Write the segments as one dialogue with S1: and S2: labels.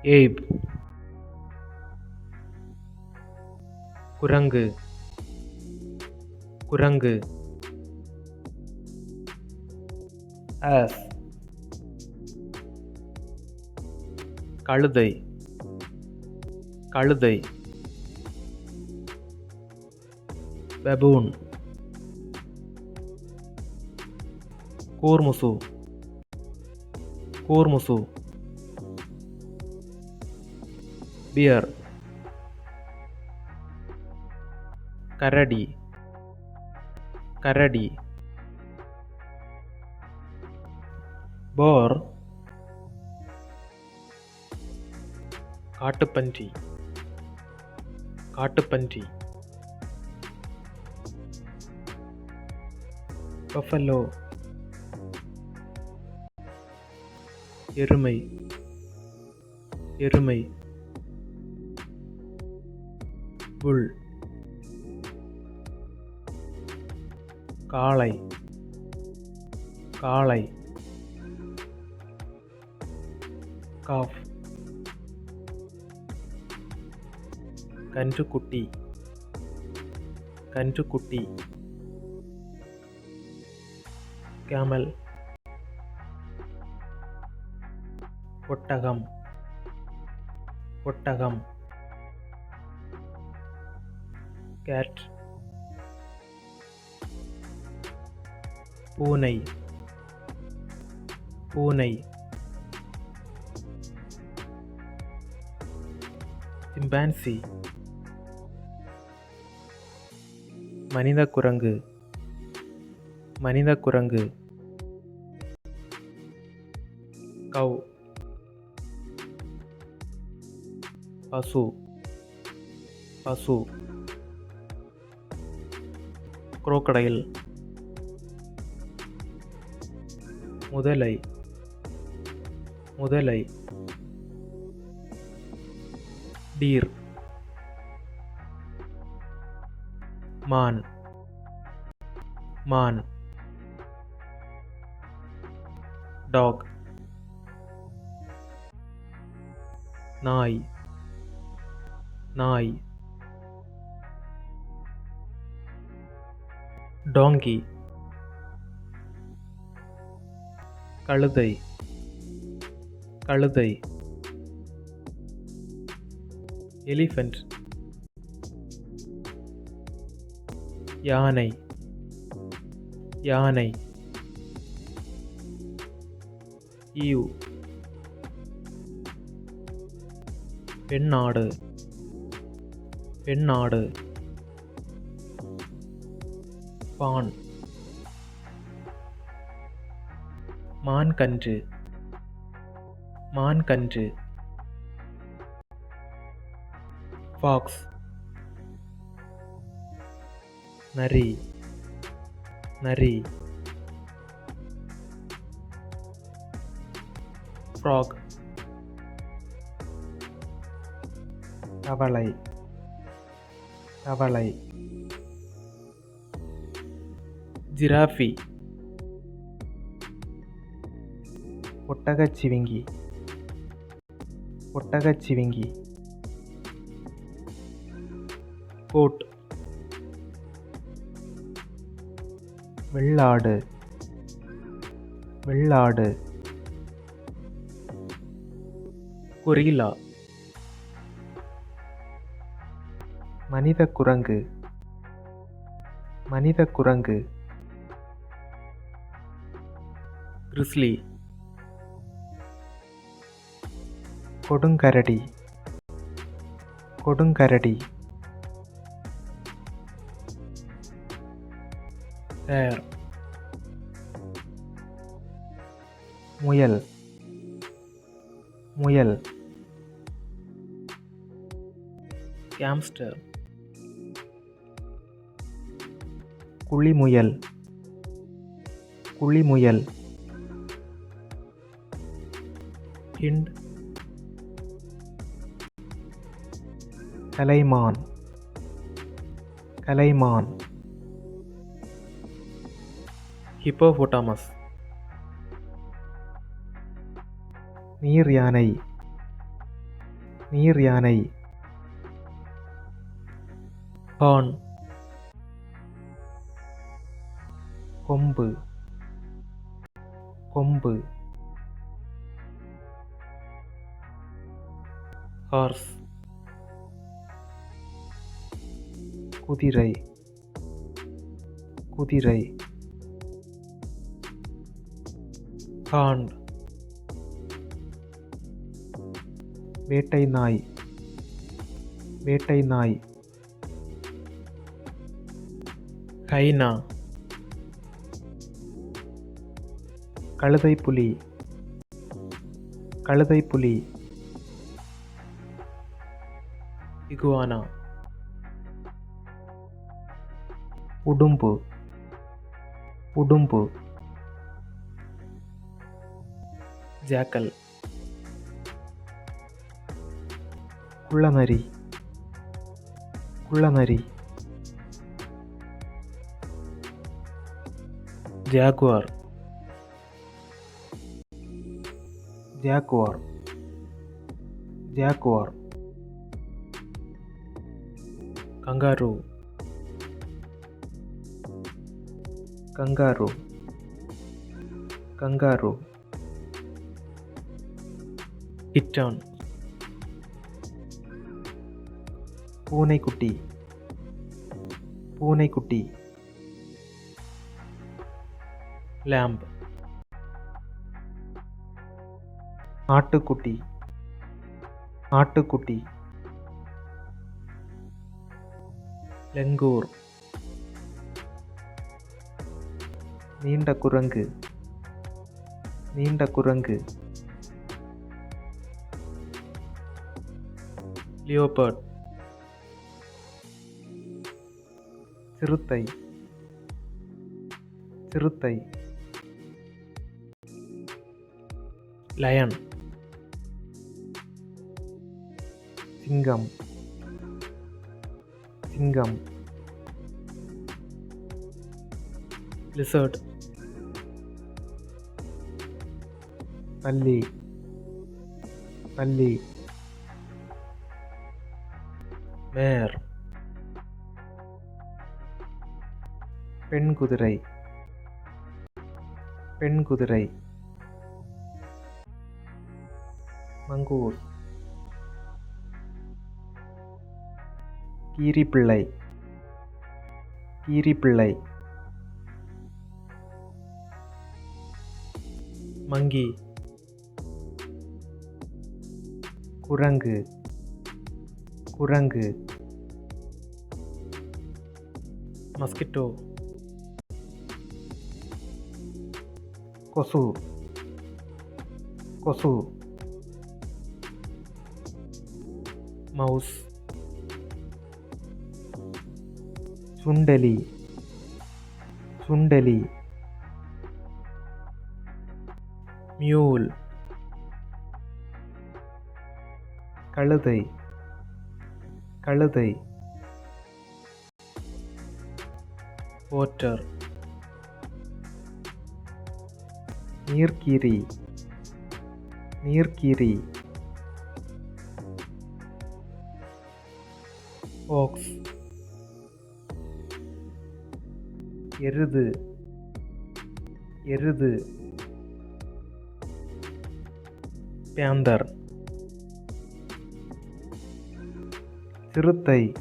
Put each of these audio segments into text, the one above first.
S1: ஏப் குரங்கு குரங்கு ஆஸ் கழுதை கழுதை பபூன் கூர்முசு கூர்முசு பியர் கரடி கரடி போர் காட்டுப்பன்றி காட்டுப்பன்றி பஃபலோ எருமை எருமை புல் காளை காளை காஃப் கன்றுக்குட்டி கன்றுக்குட்டி கேமல் ஒட்டகம் ஒட்டகம் கேட் பூனை பூனை சிம்பான்சி மனித குரங்கு மனித குரங்கு கவ் பசு பசு crocodile முதலை முதலை டீர் மான் மான் டாக் நாய் நாய் டாங்கி கழுதை கழுதை எலிஃபண்ட் யானை யானை ஈவ் பெண்ணாடு பெண்ணாடு பான் மான்கன்று மான்கன்று ஃபாக்ஸ் நரி நரி ஃப்ராக் தவளை தவளை ஜிராஃபி ஒட்டகச்சிவிங்கி ஒட்டகச்சிவிங்கி கோட் வெள்ளாடு வெள்ளாடு கொரில்லா மனித குரங்கு மனித குரங்கு கிரிஸ்லி கொடுங்கரடி கொடுங்கரடி தேர் முயல் முயல் ஹாம்ஸ்டர் குழிமுயல் குழிமுயல் ஹிண்ட் கலைமான் கலைமான் ஹிப்போபோட்டாமஸ் நீர் யானை நீர் யானை. ஹார்ன். கொம்பு. கொம்பு. ஹார்ஸ். குதிரை. குதிரை. ஹாண்ட். வேட்டை நாய். வேட்டை நாய். ஹைனா. கழுதை புலி. கழுதை புலி. இகுவானா. உடும்பு. உடும்பு. ஜாக்கல். குள்ளநரி. குள்ளநரி. Jaguar. Jaguar. Jaguar. Kangaroo. Kangaroo. Kangaroo. Kitten. பூனைக்குட்டி. பூனைக்குட்டி. லேம்ப். ஆட்டுக்குட்டி. ஆட்டுக்குட்டி. லெங்கூர். நீண்ட குரங்கு. நீண்ட குரங்கு. லியோபர்ட். சிறுத்தை. சிறுத்தை. லயன். சிங்கம். சிங்கம். லிசர்ட். பல்லி. பல்லி. மேர். பெண் குதிரை. பெண் குதிரை. மங்கூஸ். கீரிப்பிள்ளை. கீரிப்பிள்ளை. மங்கி. குரங்கு. குரங்கு. மஸ்கிட்டோ. கொசு. கொசு. மவுஸ். சுண்டெலி. சுண்டெலி. மியூல். கழுதை. கழுதை. ஓட்டர். நீர்க்கீரி. நீர்க்கீரி. ஓக்ஸ். எருது. எருது. பேந்தர். சிறுத்தை.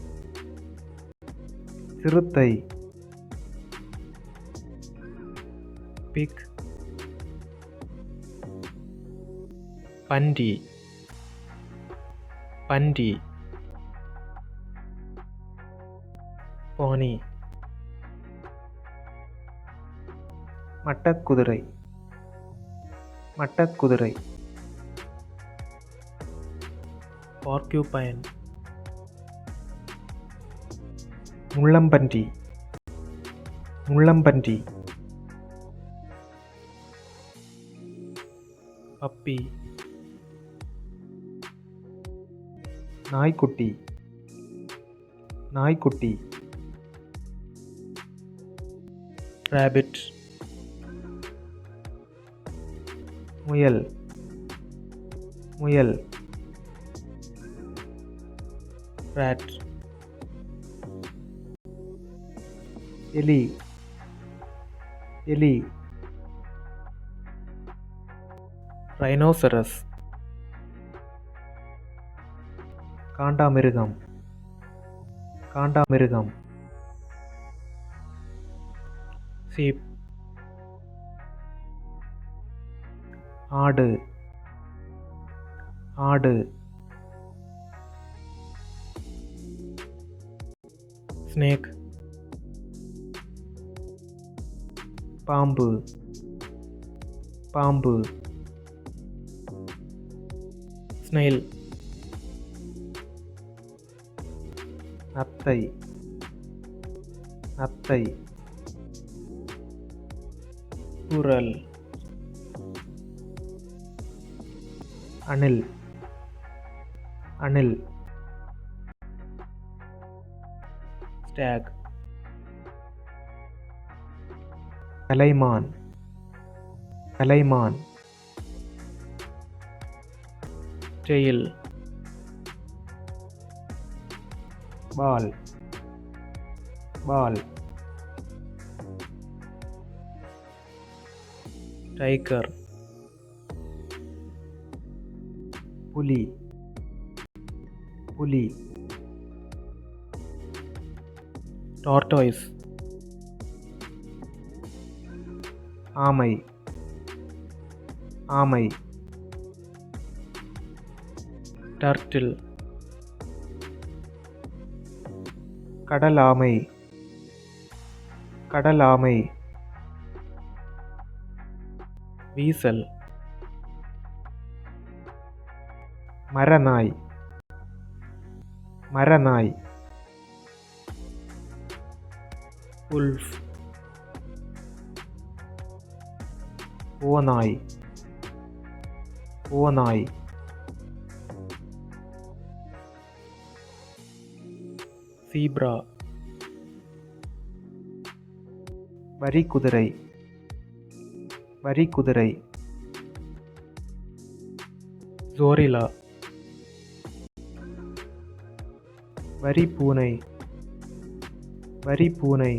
S1: சிறுத்தை. பிக். பன்றி. பன்றி. போனி. மட்டக்குதிரை. மட்டக்குதிரை. பார்க்யூபைன். முள்ளம்பன்றி. முள்ளம்பன்றி. பப்பி. நாய்க்குட்டி. நாய்க்குட்டி. ராபிட். முயல். முயல். rat, எலி, எலி, rhinoceros, காண்டாமிருகம், காண்டாமிருகம், sheep, ஆடு, ஆடு, snake, பாம்பு, பாம்பு, snail, நத்தை, நத்தை, குரல், அணில், அணில், stag, கலைமான், கலைமான், tail, பால், பால், டைகர், புலி, புலி, டார்டாய்ஸ், ஆமை, ஆமை, டர்ட்டில், கடலாமை, கடலாமை, வீசல், மரநாய், மரநாய், உல்ஃப், ஓநாய், ஓநாய், சீப்ரா, வரிக்குதிரை, வரிக்குதிரை, ஜோரிலா, வரிப்பூனை, வரிப்பூனை,